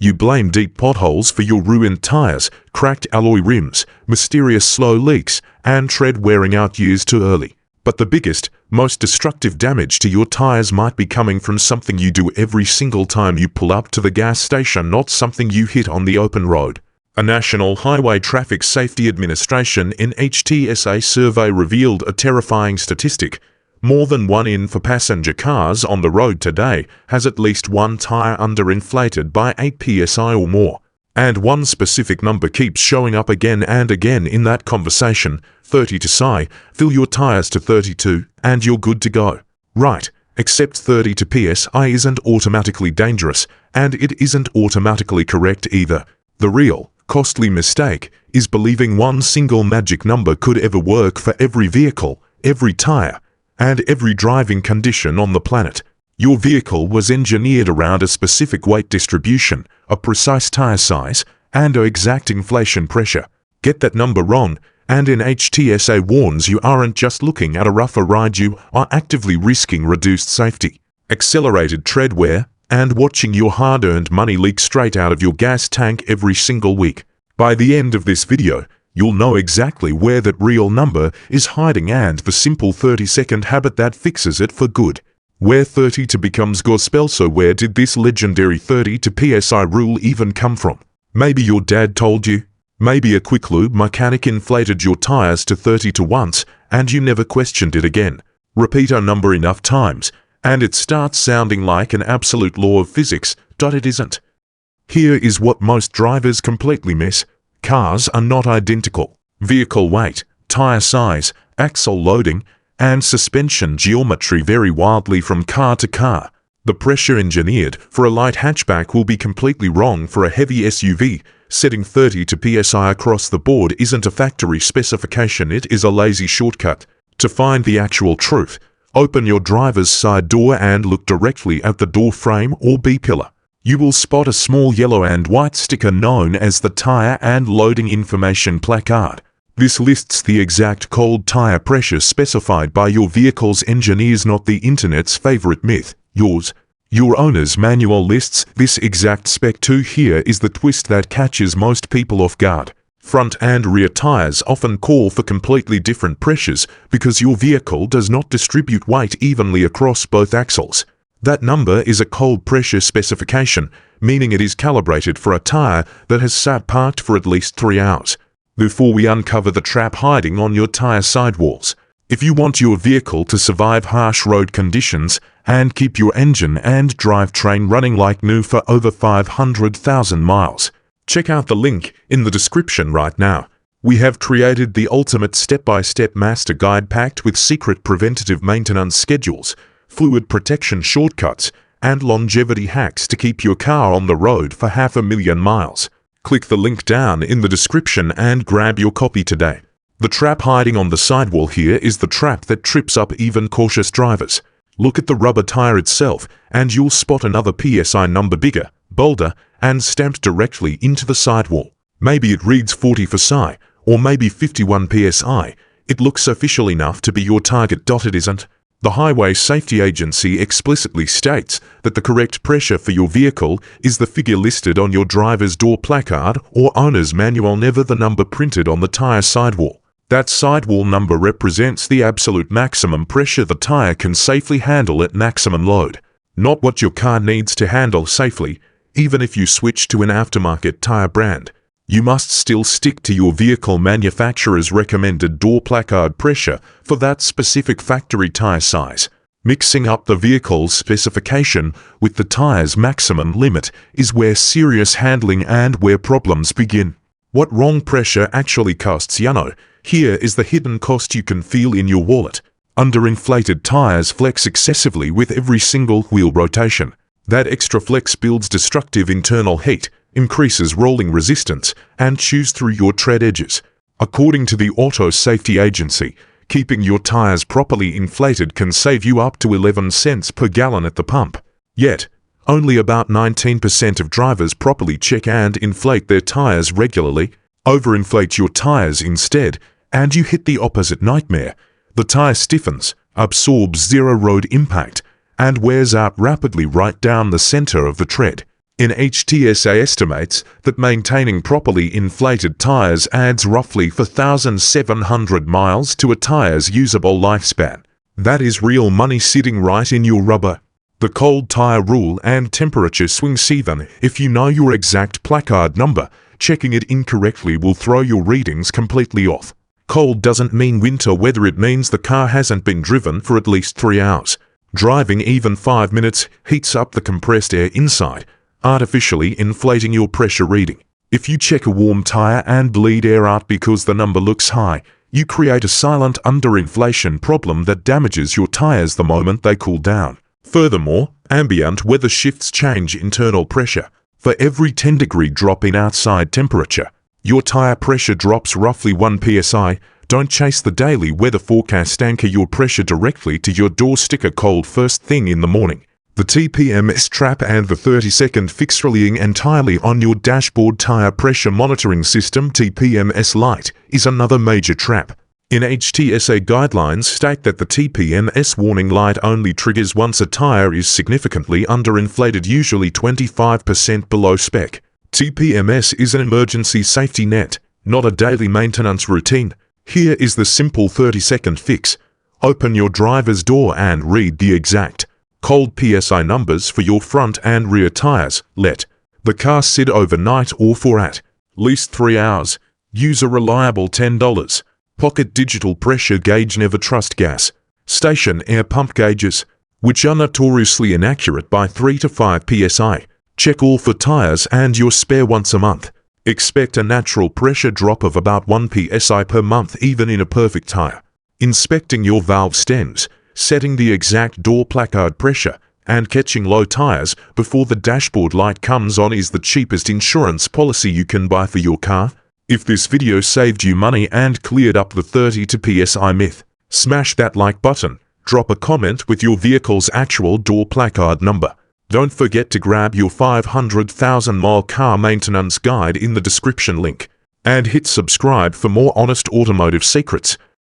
You blame deep potholes for your ruined tires, cracked alloy rims, mysterious slow leaks, and tread wearing out years too early. But the biggest, most destructive damage to your tires might be coming from something you do every single time you pull up to the gas station, not something you hit on the open road. A National Highway Traffic Safety Administration NHTSA survey revealed a terrifying statistic. More than 1 in 4 passenger cars on the road today has at least one tire underinflated by 8 psi or more. And one specific number keeps showing up again and again in that conversation: 30 psi. Fill your tires to 32 and you're good to go. Right, except 30 psi isn't automatically dangerous, and it isn't automatically correct either. The real, costly mistake is believing one single magic number could ever work for every vehicle, every tire, and every driving condition on the planet. Your vehicle was engineered around a specific weight distribution, a precise tire size, and an exact inflation pressure. Get that number wrong, and NHTSA warns you aren't just looking at a rougher ride, you are actively risking reduced safety, accelerated tread wear, and watching your hard-earned money leak straight out of your gas tank every single week. By the end of this video, you'll know exactly where that real number is hiding and the simple 30-second habit that fixes it for good. Where 30 to becomes gospel. So where did this legendary 30 to psi rule even come from? Maybe your dad told you. Maybe a quick lube mechanic inflated your tires to 30 to once and you never questioned it again. Repeat a number enough times and it starts sounding like an absolute law of physics. It isn't. Here is what most drivers completely miss. Cars are not identical. Vehicle weight, tire size, axle loading, and suspension geometry vary wildly from car to car. The pressure engineered for a light hatchback will be completely wrong for a heavy SUV. Setting 30 to psi across the board isn't a factory specification, it is a lazy shortcut. To find the actual truth, open your driver's side door and look directly at the door frame or B-pillar. You will spot a small yellow and white sticker known as the Tire and Loading Information Placard. This lists the exact cold tire pressure specified by your vehicle's engineers, not the internet's favorite myth, yours. Your owner's manual lists this exact spec too. Here is the twist that catches most people off guard. Front and rear tires often call for completely different pressures because your vehicle does not distribute weight evenly across both axles. That number is a cold pressure specification, meaning it is calibrated for a tire that has sat parked for at least 3 hours. Before we uncover the trap hiding on your tire sidewalls, if you want your vehicle to survive harsh road conditions and keep your engine and drivetrain running like new for over 500,000 miles, check out the link in the description right now. We have created the ultimate step-by-step master guide packed with secret preventative maintenance schedules, fluid protection shortcuts, and longevity hacks to keep your car on the road for 500,000 miles. Click the link down in the description and grab your copy today. The trap hiding on the sidewall here is the trap that trips up even cautious drivers. Look at the rubber tire itself and you'll spot another PSI number bigger, bolder, and stamped directly into the sidewall. Maybe it reads 40 psi, or maybe 51 psi. It looks official enough to be your target. It isn't. The Highway Safety Agency explicitly states that the correct pressure for your vehicle is the figure listed on your driver's door placard or owner's manual, never the number printed on the tire sidewall. That sidewall number represents the absolute maximum pressure the tire can safely handle at maximum load, not what your car needs to handle safely. Even if you switch to an aftermarket tire brand, you must still stick to your vehicle manufacturer's recommended door placard pressure for that specific factory tire size. Mixing up the vehicle's specification with the tire's maximum limit is where serious handling and where problems begin. What wrong pressure actually costs? Here is the hidden cost you can feel in your wallet. Underinflated tires flex excessively with every single wheel rotation. That extra flex builds destructive internal heat, increases rolling resistance, and chews through your tread edges. According to the Auto Safety Agency, keeping your tires properly inflated can save you up to 11 cents per gallon at the pump. Yet, only about 19% of drivers properly check and inflate their tires regularly. Overinflate your tires instead, and you hit the opposite nightmare. The tire stiffens, absorbs zero road impact, and wears out rapidly right down the center of the tread. NHTSA estimates that maintaining properly inflated tires adds roughly 4,700 miles to a tire's usable lifespan. That is real money sitting right in your rubber. The cold tire rule and temperature swings even if you know your exact placard number. Checking it incorrectly will throw your readings completely off. Cold doesn't mean winter weather, it means the car hasn't been driven for at least 3 hours. Driving even 5 minutes heats up the compressed air inside, artificially inflating your pressure reading. If you check a warm tire and bleed air out because the number looks high, you create a silent underinflation problem that damages your tires the moment they cool down. Furthermore, ambient weather shifts change internal pressure. For every 10-degree drop in outside temperature, your tire pressure drops roughly 1 psi. Don't chase the daily weather forecast, anchor your pressure directly to your door sticker cold first thing in the morning. The TPMS trap and the 30-second fix relying entirely on your dashboard tire pressure monitoring system TPMS Lite is another major trap. NHTSA guidelines state that the TPMS warning light only triggers once a tire is significantly underinflated, usually 25% below spec. TPMS is an emergency safety net, not a daily maintenance routine. Here is the simple 30-second fix. Open your driver's door and read the exact cold PSI numbers for your front and rear tires. Let the car sit overnight or for at least 3 hours. Use a reliable $10 pocket digital pressure gauge. Never trust gas station air pump gauges, which are notoriously inaccurate by 3 to 5 psi. Check all for tires and your spare once a month. Expect a natural pressure drop of about 1 psi per month even in a perfect tire. Inspecting your valve stems, setting the exact door placard pressure, and catching low tires before the dashboard light comes on is the cheapest insurance policy you can buy for your car. If this video saved you money and cleared up the 30 to psi myth, smash that like button, drop a comment with your vehicle's actual door placard number. Don't forget to grab your 500,000-mile car maintenance guide in the description link, and hit subscribe for more honest automotive secrets.